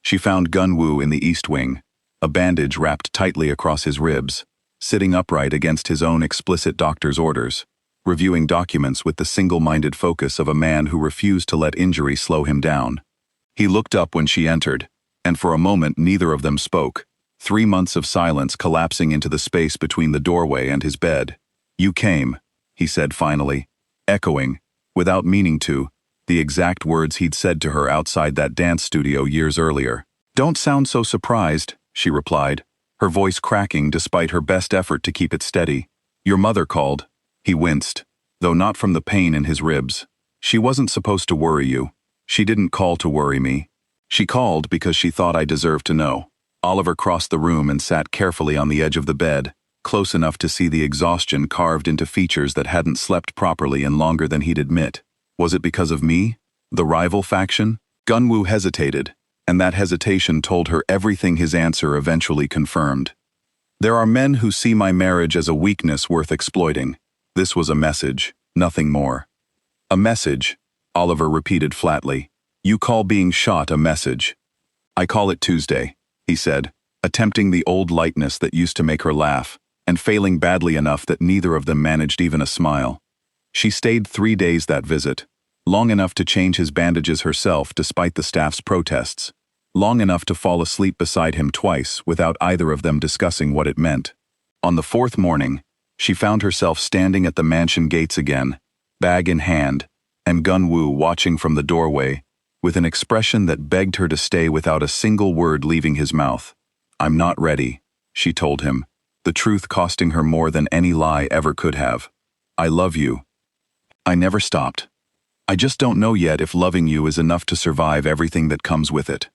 She found Gun-woo in the East Wing, a bandage wrapped tightly across his ribs, sitting upright against his own explicit doctor's orders, reviewing documents with the single-minded focus of a man who refused to let injury slow him down. He looked up when she entered, and for a moment neither of them spoke, 3 months of silence collapsing into the space between the doorway and his bed. "You came," he said finally, echoing, without meaning to, the exact words he'd said to her outside that dance studio years earlier. "Don't sound so surprised," she replied, her voice cracking despite her best effort to keep it steady. "Your mother called." He winced, though not from the pain in his ribs. "She wasn't supposed to worry you. She didn't call to worry me. She called because she thought I deserved to know." Oliver crossed the room and sat carefully on the edge of the bed, close enough to see the exhaustion carved into features that hadn't slept properly in longer than he'd admit. Was it because of me? The rival faction? Gun-woo hesitated, and that hesitation told her everything his answer eventually confirmed. "There are men who see my marriage as a weakness worth exploiting." This was a message, nothing more. "A message," Oliver repeated flatly. "You call being shot a message." "I call it Tuesday," he said, attempting the old lightness that used to make her laugh, and failing badly enough that neither of them managed even a smile. She stayed 3 days that visit, long enough to change his bandages herself despite the staff's protests, long enough to fall asleep beside him twice without either of them discussing what it meant. On the 4th morning, she found herself standing at the mansion gates again, bag in hand, and Gun-woo watching from the doorway, with an expression that begged her to stay without a single word leaving his mouth. "I'm not ready," she told him, the truth costing her more than any lie ever could have. "I love you. I never stopped. I just don't know yet if loving you is enough to survive everything that comes with it.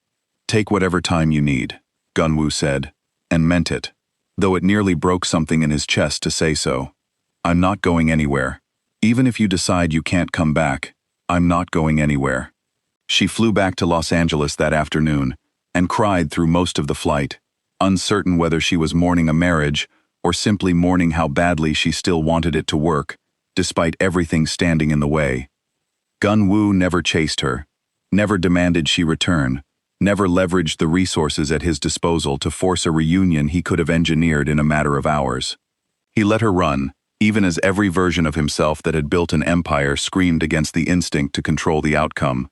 Take whatever time you need," Gun-woo said, and meant it, though it nearly broke something in his chest to say so. "I'm not going anywhere. Even if you decide you can't come back, I'm not going anywhere." She flew back to Los Angeles that afternoon and cried through most of the flight, uncertain whether she was mourning a marriage or simply mourning how badly she still wanted it to work, despite everything standing in the way. Gun-woo never chased her, never demanded she return, never leveraged the resources at his disposal to force a reunion he could have engineered in a matter of hours. He let her run, even as every version of himself that had built an empire screamed against the instinct to control the outcome.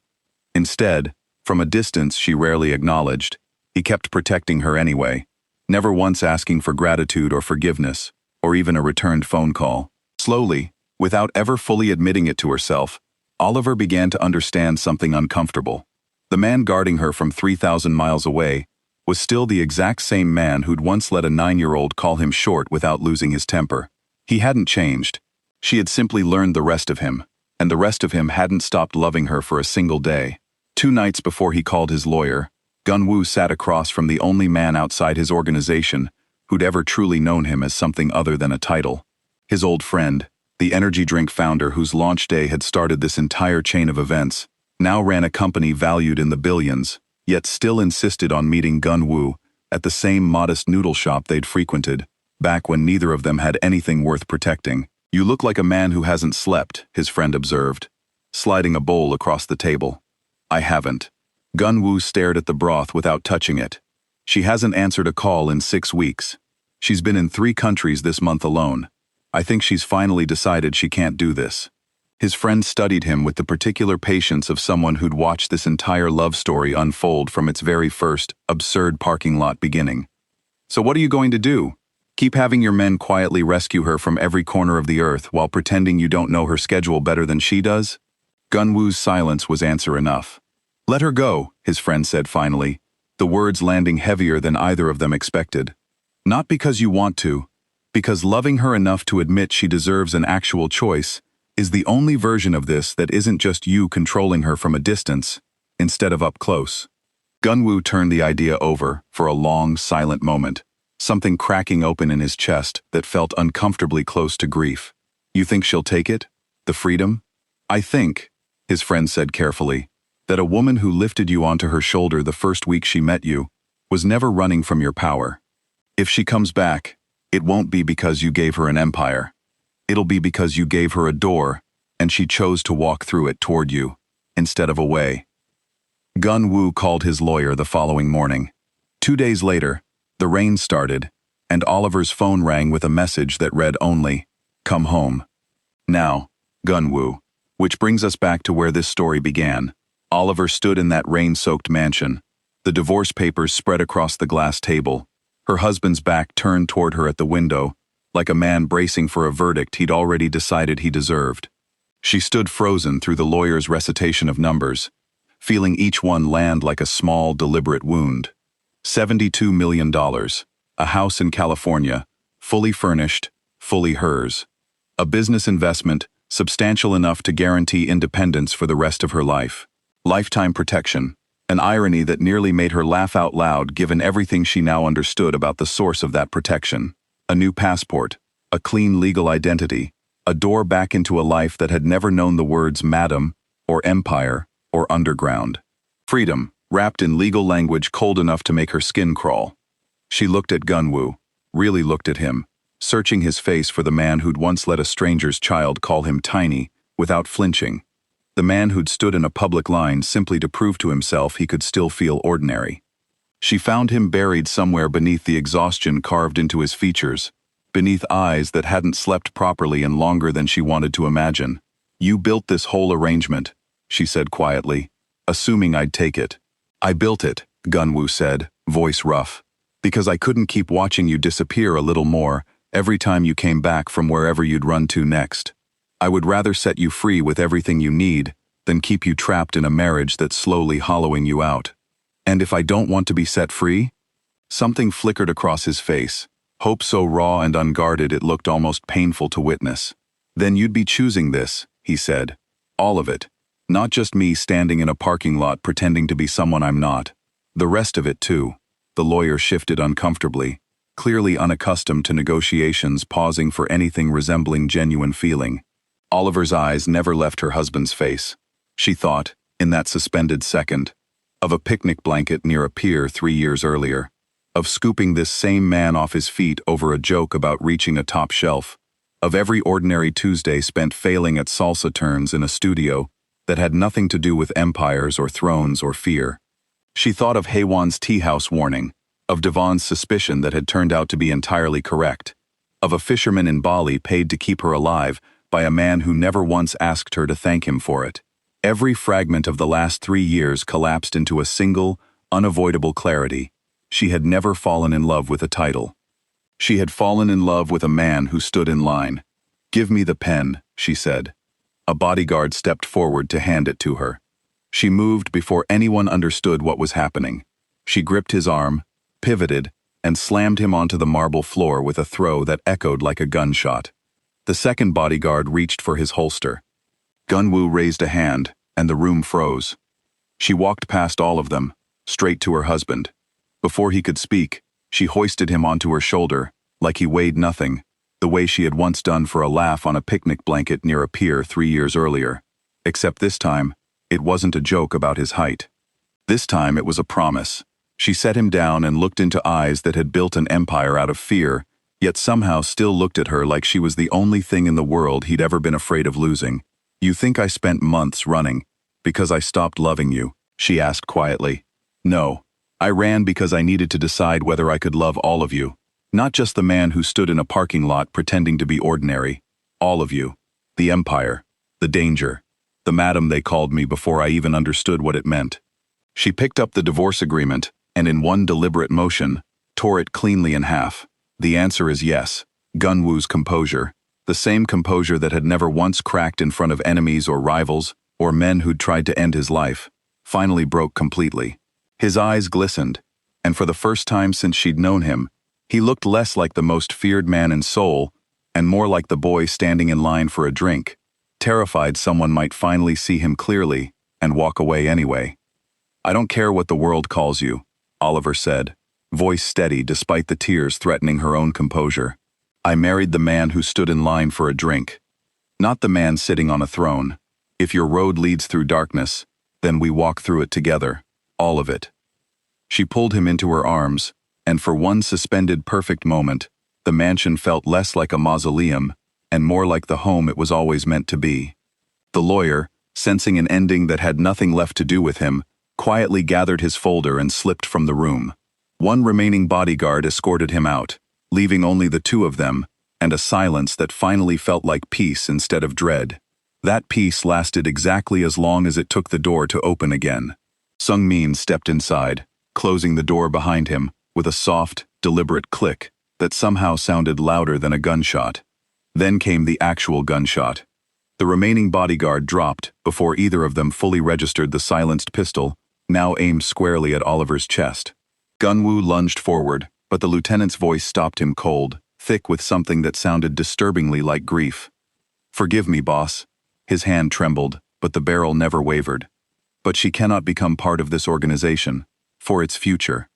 Instead, from a distance she rarely acknowledged, he kept protecting her anyway, never once asking for gratitude or forgiveness, or even a returned phone call. Slowly, without ever fully admitting it to herself, Oliver began to understand something uncomfortable. The man guarding her from 3,000 miles away was still the exact same man who'd once let a 9-year-old call him short without losing his temper. He hadn't changed. She had simply learned the rest of him, and the rest of him hadn't stopped loving her for a single day. 2 nights before he called his lawyer, Gun-woo sat across from the only man outside his organization who'd ever truly known him as something other than a title. His old friend, the energy drink founder whose launch day had started this entire chain of events, now ran a company valued in the billions, yet still insisted on meeting Gun-woo at the same modest noodle shop they'd frequented, back when neither of them had anything worth protecting. "You look like a man who hasn't slept," his friend observed, sliding a bowl across the table. "I haven't." Gun-woo stared at the broth without touching it. "She hasn't answered a call in 6 weeks. She's been in 3 countries this month alone. I think she's finally decided she can't do this." His friend studied him with the particular patience of someone who'd watched this entire love story unfold from its very first, absurd parking lot beginning. "So what are you going to do? Keep having your men quietly rescue her from every corner of the earth while pretending you don't know her schedule better than she does?" Gun-woo's silence was answer enough. "Let her go," his friend said finally, the words landing heavier than either of them expected. "Not because you want to, because loving her enough to admit she deserves an actual choice is the only version of this that isn't just you controlling her from a distance, instead of up close." Gun-woo turned the idea over for a long, silent moment, something cracking open in his chest that felt uncomfortably close to grief. You think she'll take it? The freedom? I think, his friend said carefully, that a woman who lifted you onto her shoulder the first week she met you was never running from your power. If she comes back, it won't be because you gave her an empire. It'll be because you gave her a door, and she chose to walk through it toward you, instead of away. Gun Wu called his lawyer the following morning. 2 days later, the rain started, and Oliver's phone rang with a message that read only, "Come home." Now, Gun Wu. Which brings us back to where this story began. Oliver stood in that rain-soaked mansion, the divorce papers spread across the glass table, her husband's back turned toward her at the window, like a man bracing for a verdict he'd already decided he deserved. She stood frozen through the lawyer's recitation of numbers, feeling each one land like a small, deliberate wound. $72 million, a house in California, fully furnished, fully hers. A business investment, substantial enough to guarantee independence for the rest of her life. Lifetime protection, an irony that nearly made her laugh out loud given everything she now understood about the source of that protection. A new passport, a clean legal identity, a door back into a life that had never known the words madam, or empire, or underground. Freedom, wrapped in legal language cold enough to make her skin crawl. She looked at Gun Wu, really looked at him, searching his face for the man who'd once let a stranger's child call him tiny, without flinching. The man who'd stood in a public line simply to prove to himself he could still feel ordinary. She found him buried somewhere beneath the exhaustion carved into his features, beneath eyes that hadn't slept properly in longer than she wanted to imagine. You built this whole arrangement, she said quietly, assuming I'd take it. I built it, Gun Wu said, voice rough, because I couldn't keep watching you disappear a little more every time you came back from wherever you'd run to next. I would rather set you free with everything you need than keep you trapped in a marriage that's slowly hollowing you out. And if I don't want to be set free? Something flickered across his face, hope so raw and unguarded it looked almost painful to witness. Then you'd be choosing this, he said. All of it. Not just me standing in a parking lot pretending to be someone I'm not. The rest of it too. The lawyer shifted uncomfortably, clearly unaccustomed to negotiations, pausing for anything resembling genuine feeling. Oliver's eyes never left her husband's face. She thought, in that suspended second, of a picnic blanket near a pier 3 years earlier, of scooping this same man off his feet over a joke about reaching a top shelf, of every ordinary Tuesday spent failing at salsa turns in a studio that had nothing to do with empires or thrones or fear. She thought of Haywan's tea house warning, of Devon's suspicion that had turned out to be entirely correct, of a fisherman in Bali paid to keep her alive by a man who never once asked her to thank him for it. Every fragment of the last 3 years collapsed into a single, unavoidable clarity. She had never fallen in love with a title. She had fallen in love with a man who stood in line. "Give me the pen," she said. A bodyguard stepped forward to hand it to her. She moved before anyone understood what was happening. She gripped his arm, pivoted, and slammed him onto the marble floor with a throw that echoed like a gunshot. The second bodyguard reached for his holster. Gun Wu raised a hand, and the room froze. She walked past all of them, straight to her husband. Before he could speak, she hoisted him onto her shoulder, like he weighed nothing, the way she had once done for a laugh on a picnic blanket near a pier 3 years earlier. Except this time, it wasn't a joke about his height. This time it was a promise. She set him down and looked into eyes that had built an empire out of fear, yet somehow still looked at her like she was the only thing in the world he'd ever been afraid of losing. "You think I spent months running because I stopped loving you?" she asked quietly. "No. I ran because I needed to decide whether I could love all of you. Not just the man who stood in a parking lot pretending to be ordinary. All of you. The empire. The danger. The madam they called me before I even understood what it meant." She picked up the divorce agreement and in one deliberate motion, tore it cleanly in half. The answer is yes. Gun Wu's composure, the same composure that had never once cracked in front of enemies or rivals or men who'd tried to end his life, finally broke completely. His eyes glistened, and for the first time since she'd known him, he looked less like the most feared man in Seoul and more like the boy standing in line for a drink, terrified someone might finally see him clearly and walk away anyway. "I don't care what the world calls you," Oliver said. voice steady despite the tears threatening her own composure. I married the man who stood in line for a drink. Not the man sitting on a throne. If your road leads through darkness, then we walk through it together, all of it. She pulled him into her arms, and for one suspended perfect moment, the mansion felt less like a mausoleum and more like the home it was always meant to be. The lawyer, sensing an ending that had nothing left to do with him, quietly gathered his folder and slipped from the room. One remaining bodyguard escorted him out, leaving only the two of them, and a silence that finally felt like peace instead of dread. That peace lasted exactly as long as it took the door to open again. Sung-min stepped inside, closing the door behind him with a soft, deliberate click that somehow sounded louder than a gunshot. Then came the actual gunshot. The remaining bodyguard dropped before either of them fully registered the silenced pistol, now aimed squarely at Oliver's chest. Gunwoo lunged forward, but the lieutenant's voice stopped him cold, thick with something that sounded disturbingly like grief. "Forgive me, boss." His hand trembled, but the barrel never wavered. "But she cannot become part of this organization, for its future.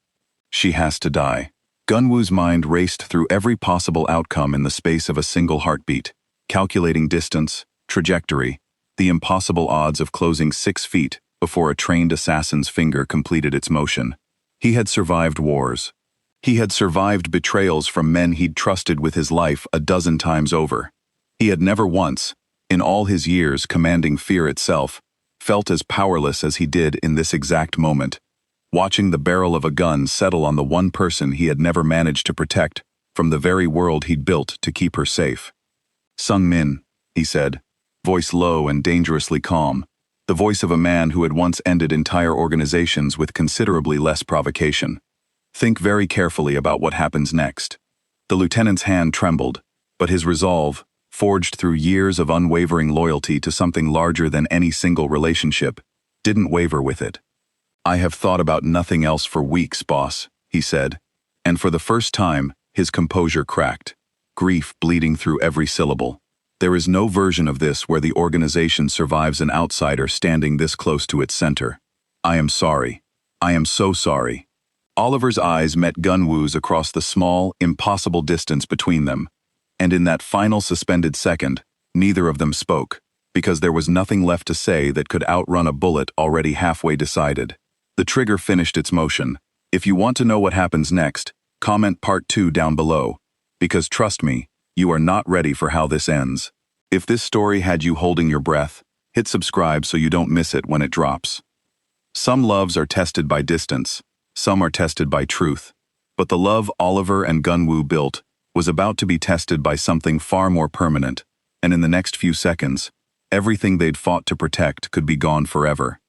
She has to die." Gunwoo's mind raced through every possible outcome in the space of a single heartbeat, calculating distance, trajectory, the impossible odds of closing 6 feet before a trained assassin's finger completed its motion. He had survived wars. He had survived betrayals from men he'd trusted with his life a dozen times over. He had never once, in all his years commanding fear itself, felt as powerless as he did in this exact moment, watching the barrel of a gun settle on the one person he had never managed to protect from the very world he'd built to keep her safe. "Sung-min," he said, voice low and dangerously calm, the voice of a man who had once ended entire organizations with considerably less provocation. "Think very carefully about what happens next." The lieutenant's hand trembled, but his resolve, forged through years of unwavering loyalty to something larger than any single relationship, didn't waver with it. "I have thought about nothing else for weeks, boss," he said, and for the first time, his composure cracked, grief bleeding through every syllable. "There is no version of this where the organization survives an outsider standing this close to its center. I am sorry. I am so sorry." Oliver's eyes met Gunwoo's across the small, impossible distance between them, and in that final suspended second, neither of them spoke, because there was nothing left to say that could outrun a bullet already halfway decided. The trigger finished its motion. If you want to know what happens next, comment part 2 down below, because trust me, you are not ready for how this ends. If this story had you holding your breath, hit subscribe so you don't miss it when it drops. Some loves are tested by distance, some are tested by truth, but the love Oliver and Gunwoo built was about to be tested by something far more permanent, and in the next few seconds, everything they'd fought to protect could be gone forever.